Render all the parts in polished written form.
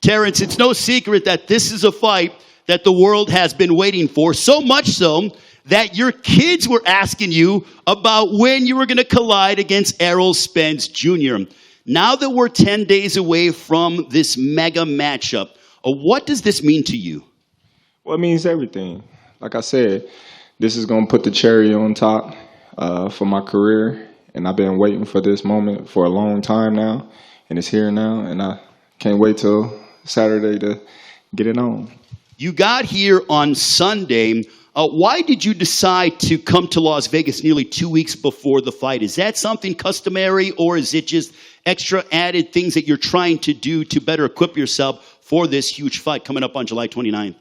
Terence, it's no secret that this is a fight that the world has been waiting for, so much so that your kids were asking you about when you were going to collide against Errol Spence Jr. Now that we're 10 days away from this mega matchup, what does this mean to you? Well, it means everything. Like I said, this is going to put the cherry on top for my career, and I've been waiting for this moment for a long time now, and it's here now, and I can't wait till Saturday to get it on. You got here on Sunday. Why did you decide to come to Las Vegas nearly 2 weeks before the fight? Is that something customary, or is it just extra added things that you're trying to do to better equip yourself for this huge fight coming up on July 29th?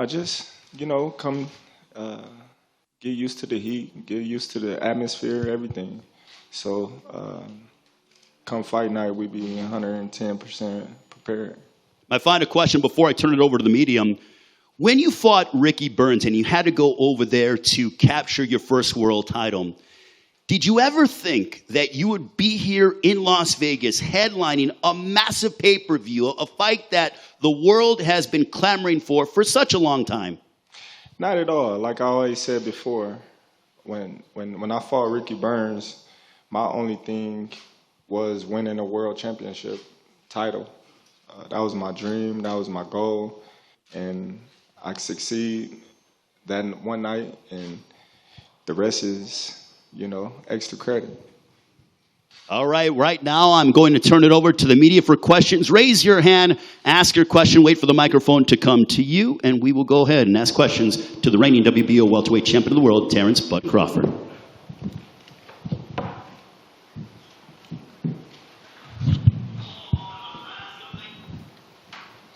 Just, come get used to the heat, get used to the atmosphere, everything. So come fight night, we be 110% prepared. My final question before I turn it over to the medium. When you fought Ricky Burns and you had to go over there to capture your first world title, did you ever think that you would be here in Las Vegas headlining a massive pay-per-view, a fight that the world has been clamoring for such a long time? Not at all. Like I always said before, when I fought Ricky Burns, my only thing was winning a world championship title. That was my dream. That was my goal. And I succeed that one night, and the rest is, extra credit. All right now I'm going to turn it over to the media for questions. Raise your hand, ask your question, wait for the microphone to come to you, and we will go ahead and ask questions to the reigning WBO welterweight champion of the world, Terence "Bud" Crawford.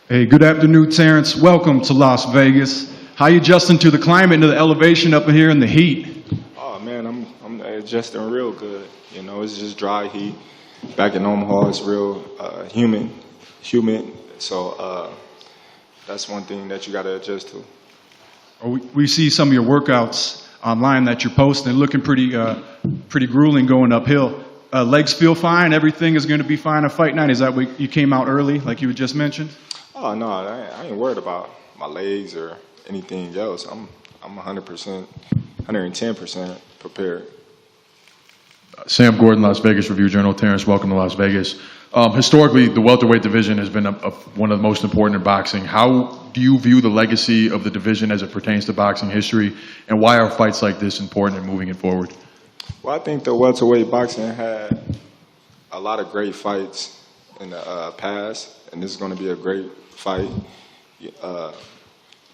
Hey, good afternoon, Terence. Welcome to Las Vegas. How you adjusting to the climate and to the elevation up here in the heat? Oh man, I'm adjusting real good. It's just dry heat. Back in Omaha, it's real humid. So that's one thing that you got to adjust to. We see some of your workouts online that you're posting, looking pretty grueling going uphill. Legs feel fine. Everything is going to be fine on fight night. Is that what you came out early, like you just mentioned? Oh no, I ain't worried about my legs or anything else. I'm 100%, 110% prepared. Sam Gordon, Las Vegas Review-Journal. Terence, welcome to Las Vegas. Historically, the welterweight division has been one of the most important in boxing. How do you view the legacy of the division as it pertains to boxing history, and why are fights like this important in moving it forward? Well, I think the welterweight boxing had a lot of great fights in the past, and this is going to be a great fight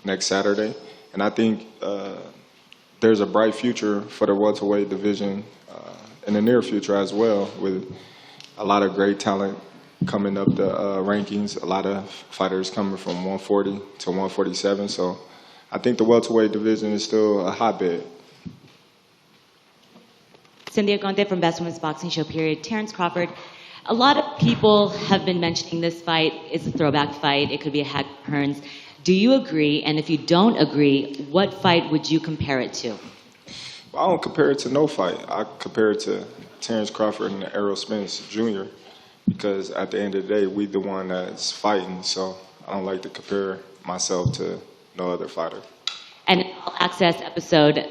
next Saturday. And I think there's a bright future for the welterweight division in the near future as well, with a lot of great talent coming up the rankings, a lot of fighters coming from 140 to 147. So I think the welterweight division is still a hotbed. Cynthia Conte from Best Women's Boxing Show, period. Terence Crawford, a lot of people have been mentioning this fight is a throwback fight. It could be a Hack Hearns. Do you agree? And if you don't agree, what fight would you compare it to? Well, I don't compare it to no fight. I compare it to Terence Crawford and Errol Spence Jr. because at the end of the day, we the one that's fighting. So I don't like to compare myself to no other fighter. And in All Access episode,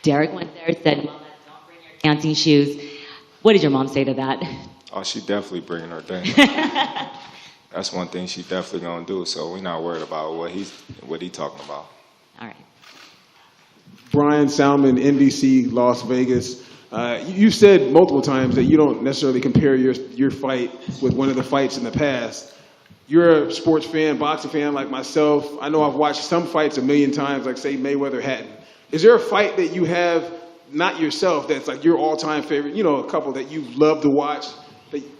Derek went there and said, "Mom, don't bring your dancing shoes." What did your mom say to that? Oh, she definitely bringing her thing. That's one thing she definitely gonna do. So we're not worried about what he talking about. All right. Brian Salmon, NBC, Las Vegas. You've said multiple times that you don't necessarily compare your fight with one of the fights in the past. You're a sports fan, boxing fan like myself. I know I've watched some fights a million times, like say Mayweather Hatton. Is there a fight that you have, not yourself, that's like your all-time favorite, a couple that you love to watch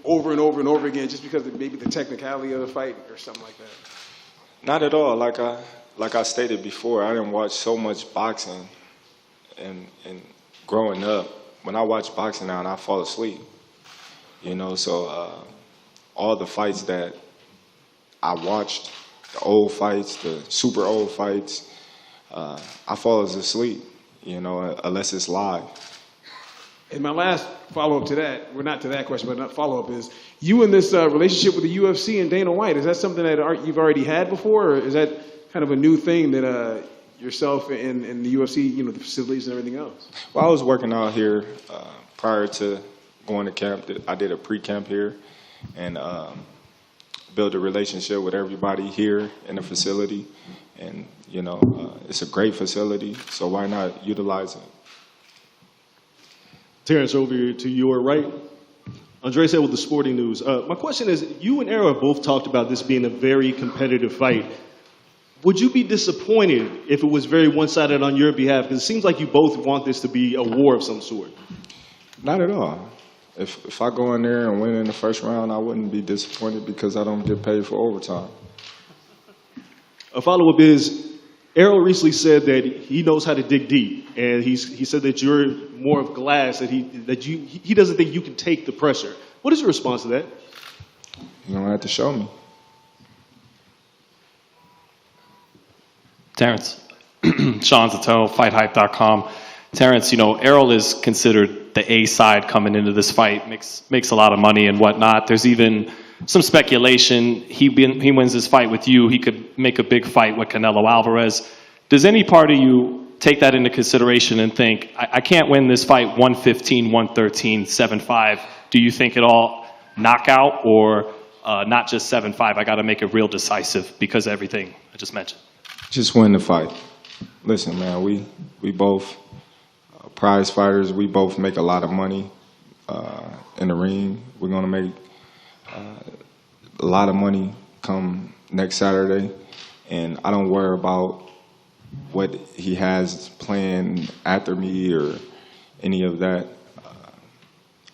over and over and over again just because of maybe the technicality of the fight or something like that? Not at all. Like I stated before, I didn't watch so much boxing and growing up. When I watch boxing now, and I fall asleep. So all the fights that I watched, the old fights, the super old fights, I fall asleep, unless it's live. And my last follow-up to that, well, not to that question, but not follow-up, is you in this relationship with the UFC and Dana White, is that something that you've already had before, or is that kind of a new thing that yourself and the UFC, you know, the facilities and everything else? Well, I was working out here prior to going to camp. I did a pre-camp here and built a relationship with everybody here in the facility. And, you know, it's a great facility, so why not utilize it? Terence, over to your right. Andre said with the sporting news. My question is, you and Errol both talked about this being a very competitive fight. Would you be disappointed if it was very one-sided on your behalf? Because it seems like you both want this to be a war of some sort. Not at all. If I go in there and win in the first round, I wouldn't be disappointed because I don't get paid for overtime. A follow-up is, Errol recently said that he knows how to dig deep, and he said that you're more of glass, that he doesn't think you can take the pressure. What is your response to that? You're going to have to show me. Terence, Sean Zattel, FightHype.com. Terence, you know, Errol is considered the A side coming into this fight, makes a lot of money and whatnot. There's even some speculation he wins this fight with you, he could make a big fight with Canelo Alvarez. Does any part of you take that into consideration and think, I can't win this fight 115, 113, 7-5? Do you think it all knockout or not just 7-5? I got to make it real decisive because of everything I just mentioned. Just win the fight. Listen, man, we both prize fighters. We both make a lot of money in the ring. We're going to make a lot of money come next Saturday, and I don't worry about what he has planned after me or any of that.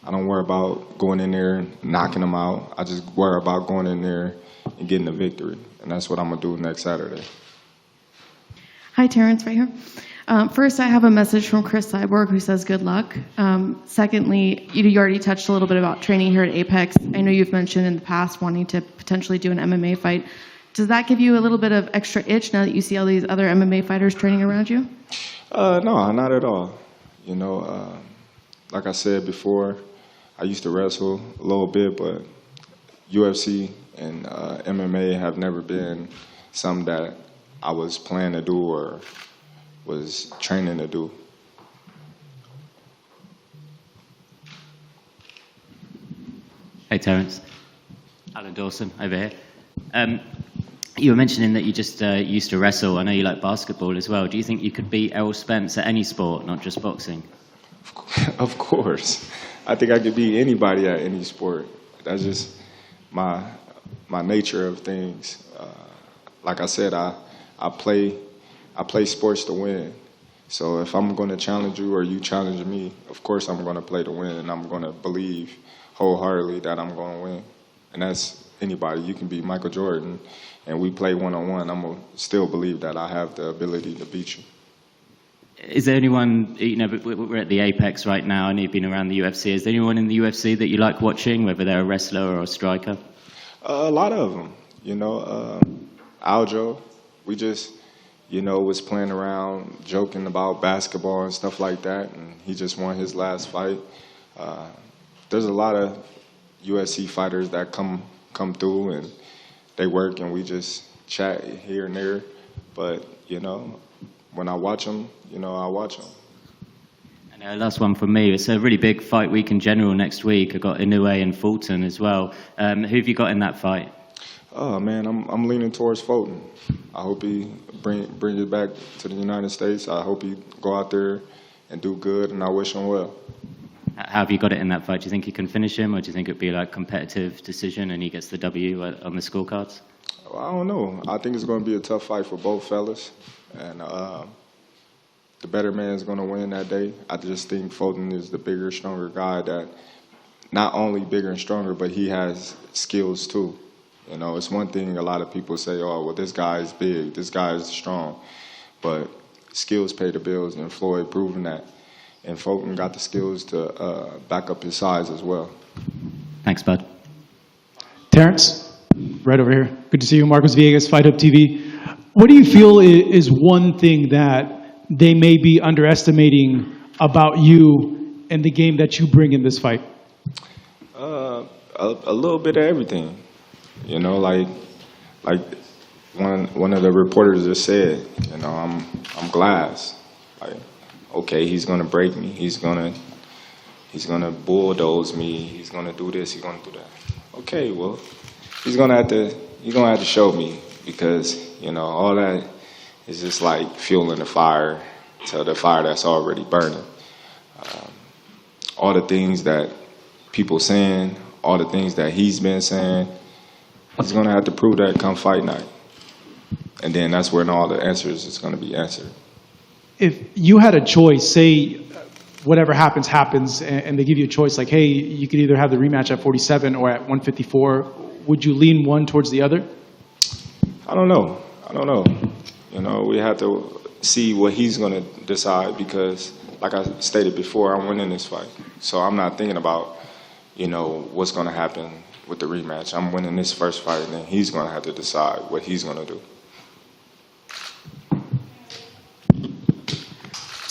I don't worry about going in there and knocking him out. I just worry about going in there and getting the victory, and that's what I'm going to do next Saturday. Hi, Terence, right here. First, I have a message from Chris Cyborg who says good luck. Secondly, you already touched a little bit about training here at Apex. I know you've mentioned in the past wanting to potentially do an MMA fight. Does that give you a little bit of extra itch now that you see all these other MMA fighters training around you? No, not at all. You know, like I said before, I used to wrestle a little bit, but UFC and MMA have never been something that I was planning to do or was training to do. Hey, Terence. Alan Dawson over here. You were mentioning that you just used to wrestle. I know you like basketball as well. Do you think you could beat Errol Spence at any sport, not just boxing? Of course. I think I could beat anybody at any sport. That's just my nature of things. Like I said, I play sports to win. So if I'm going to challenge you or you challenge me, of course I'm going to play to win, and I'm going to believe wholeheartedly that I'm going to win. And that's anybody. You can be Michael Jordan, and we play one-on-one. I'm going to still believe that I have the ability to beat you. Is there anyone, you know, we're at the Apex right now, and you've been around the UFC. Is there anyone in the UFC that you like watching, whether they're a wrestler or a striker? A lot of them. You know, Aljo, we just, you know, was playing around, joking about basketball and stuff like that, and he just won his last fight. There's a lot of UFC fighters that come through, and they work, and we just chat here and there. But, you know, when I watch them, you know, I watch them. And last one from me. It's a really big fight week in general next week. I've got Inoue and Fulton as well. Who have you got in that fight? Oh, man, I'm leaning towards Fulton. I hope he bring it back to the United States. I hope he go out there and do good, and I wish him well. How have you got it in that fight? Do you think you can finish him, or do you think it'd be like competitive decision and he gets the W on the scorecards? Well, I don't know. I think it's going to be a tough fight for both fellas, and the better man is going to win that day. I just think Fulton is the bigger, stronger guy that not only bigger and stronger, but he has skills too. You know, it's one thing a lot of people say, oh, well, this guy is big, this guy is strong, but skills pay the bills, and Floyd proven that. And Fulton got the skills to back up his size as well. Thanks, bud. Terence, right over here. Good to see you. Marcos Villegas, Fight Up TV. What do you feel is one thing that they may be underestimating about you and the game that you bring in this fight? A little bit of everything. You know, like one of the reporters just said, you know, I'm glass. Like, okay, he's gonna break me. He's gonna bulldoze me. He's gonna do this. He's gonna do that. Okay, well, he's gonna have to show me, because you know all that is just like fueling the fire to the fire that's already burning. All the things that people saying, all the things that he's been saying, he's gonna have to prove that come fight night, and then that's when all the answers is gonna be answered. If you had a choice, say whatever happens, and they give you a choice like, hey, you could either have the rematch at 47 or at 154, would you lean one towards the other? I don't know. You know, we have to see what he's going to decide, because, like I stated before, I'm winning this fight. So I'm not thinking about, you know, what's going to happen with the rematch. I'm winning this first fight, and then he's going to have to decide what he's going to do.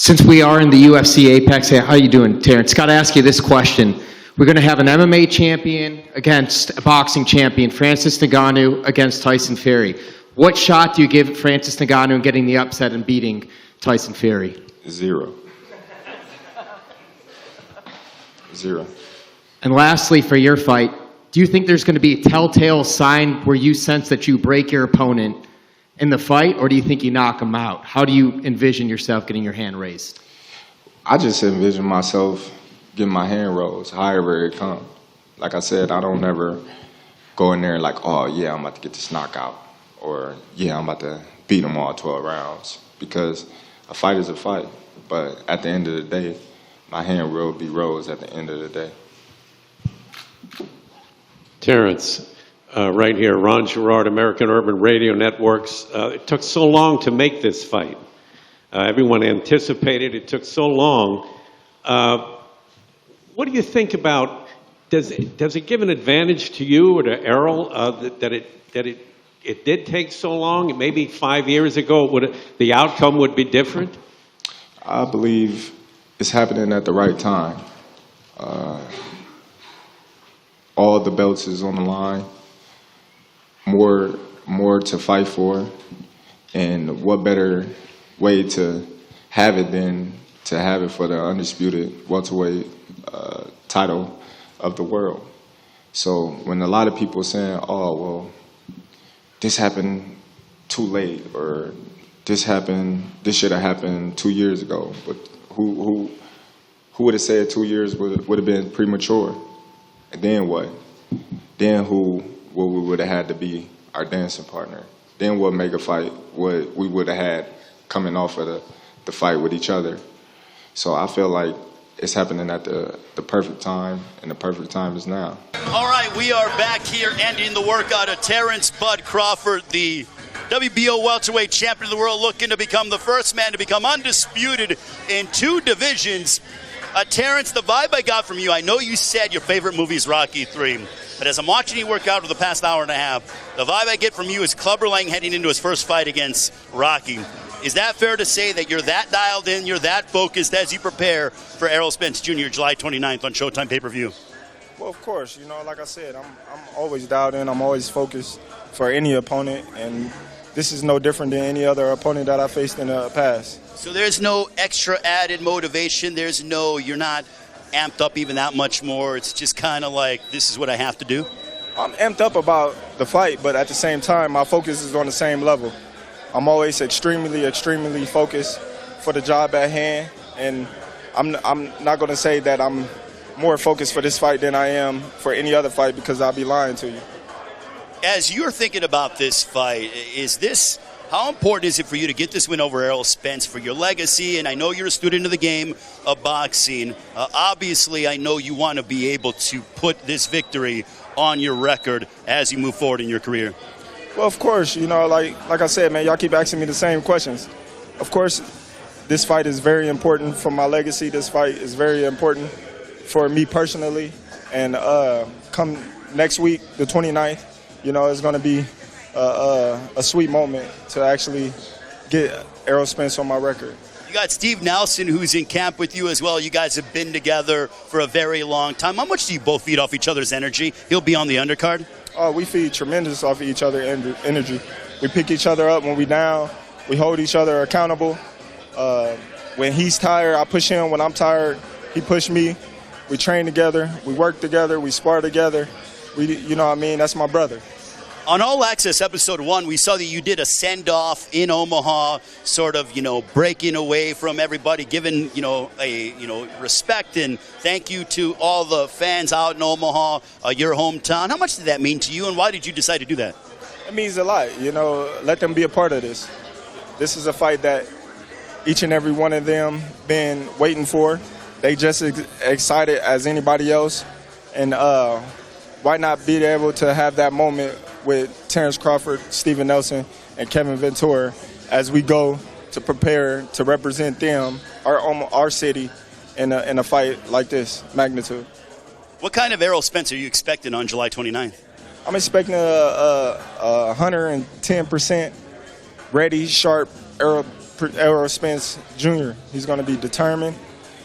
Since we are in the UFC Apex, hey, how you doing, Terence? Got to ask you this question. We're going to have an MMA champion against a boxing champion, Francis Ngannou against Tyson Fury. What shot do you give Francis Ngannou in getting the upset and beating Tyson Fury? 0. 0. And lastly, for your fight, do you think there's going to be a telltale sign where you sense that you break your opponent in the fight, or do you think you knock him out? How do you envision yourself getting your hand raised? I just envision myself getting my hand rose, however it comes. Like I said, I don't ever go in there like, oh, yeah, I'm about to get this knockout, or, yeah, I'm about to beat them all 12 rounds, because a fight is a fight. But at the end of the day, my hand will be rose at the end of the day. Terence, right here, Ron Gerard, American Urban Radio Networks. It took so long to make this fight. Everyone anticipated it took so long. What do you think about, does it give an advantage to you or to Errol that it did take so long? Maybe 5 years ago, the outcome would be different? I believe it's happening at the right time. All the belts is on the line. More to fight for, and what better way to have it than to have it for the undisputed welterweight title of the world. So when a lot of people are saying, oh, well, this happened too late, or this should have happened 2 years ago, but who would have said 2 years would have been premature? And then what? Then what we would have had to be our dancing partner. Then what mega fight what we would have had coming off of the fight with each other. So I feel like it's happening at the perfect time, and the perfect time is now. All right, we are back here ending the workout of Terence Bud Crawford, the WBO welterweight champion of the world, looking to become the first man to become undisputed in 2 divisions. Terence, the vibe I got from you, I know you said your favorite movie is Rocky III, but as I'm watching you work out for the past hour and a half, the vibe I get from you is Clubber Lang heading into his first fight against Rocky. Is that fair to say that you're that dialed in, you're that focused as you prepare for Errol Spence Jr. July 29th on Showtime pay-per-view? Well, of course, you know, like I said, I'm always dialed in, I'm always focused for any opponent, and this is no different than any other opponent that I faced in the past. So there's no extra added motivation, you're not amped up even that much more, it's just kind of like, this is what I have to do? I'm amped up about the fight, but at the same time, my focus is on the same level. I'm always extremely focused for the job at hand, and I'm not going to say that I'm more focused for this fight than I am for any other fight, because I'll be lying to you. As you're thinking about this fight, how important is it for you to get this win over Errol Spence for your legacy? And I know you're a student of the game of boxing. Obviously, I know you want to be able to put this victory on your record as you move forward in your career. Well, of course, you know, like I said, man, y'all keep asking me the same questions. Of course, this fight is very important for my legacy. This fight is very important for me personally. And come next week, the 29th, you know, it's going to be a sweet moment to actually get Errol Spence on my record. You got Steve Nelson, who's in camp with you as well. You guys have been together for a very long time. How much do you both feed off each other's energy? He'll be on the undercard. Oh, we feed tremendous off of each other's energy. We pick each other up when we down. We hold each other accountable. When he's tired, I push him. When I'm tired, he push me. We train together. We work together. We spar together. You know what I mean? That's my brother. On All Access Episode 1, we saw that you did a send-off in Omaha, sort of, breaking away from everybody, giving, respect and thank you to all the fans out in Omaha, your hometown. How much did that mean to you, and why did you decide to do that? It means a lot, let them be a part of this. This is a fight that each and every one of them been waiting for. They just excited as anybody else, and why not be able to have that moment with Terence Crawford, Steven Nelson, and Kevin Ventura as we go to prepare to represent them, our city, in a fight like this magnitude. What kind of Errol Spence are you expecting on July 29th? I'm expecting a 110% ready, sharp Errol Spence Jr. He's going to be determined.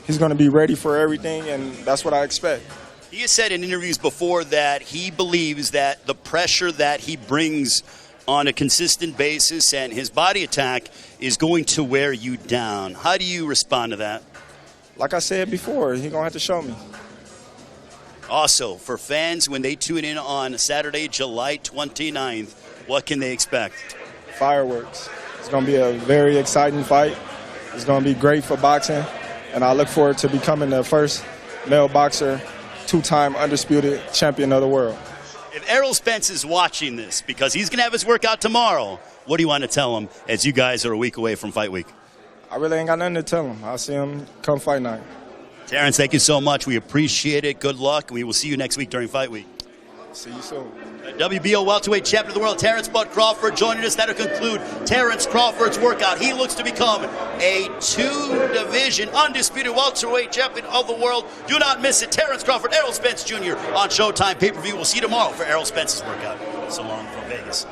He's going to be ready for everything, and that's what I expect. He has said in interviews before that he believes that the pressure that he brings on a consistent basis and his body attack is going to wear you down. How do you respond to that? Like I said before, he's going to have to show me. Also, for fans, when they tune in on Saturday, July 29th, what can they expect? Fireworks. It's going to be a very exciting fight. It's going to be great for boxing, and I look forward to becoming the first male boxer, two-time undisputed champion of the world. If Errol Spence is watching this, because he's going to have his workout tomorrow, what do you want to tell him as you guys are a week away from fight week? I really ain't got nothing to tell him. I'll see him come fight night. Terence, thank you so much. We appreciate it. Good luck. We will see you next week during fight week. See you soon. WBO welterweight champion of the world, Terence Bud Crawford, joining us. That'll conclude Terence Crawford's workout. He looks to become a two-division undisputed welterweight champion of the world. Do not miss it. Terence Crawford, Errol Spence Jr. on Showtime pay-per-view. We'll see you tomorrow for Errol Spence's workout. So long from Vegas.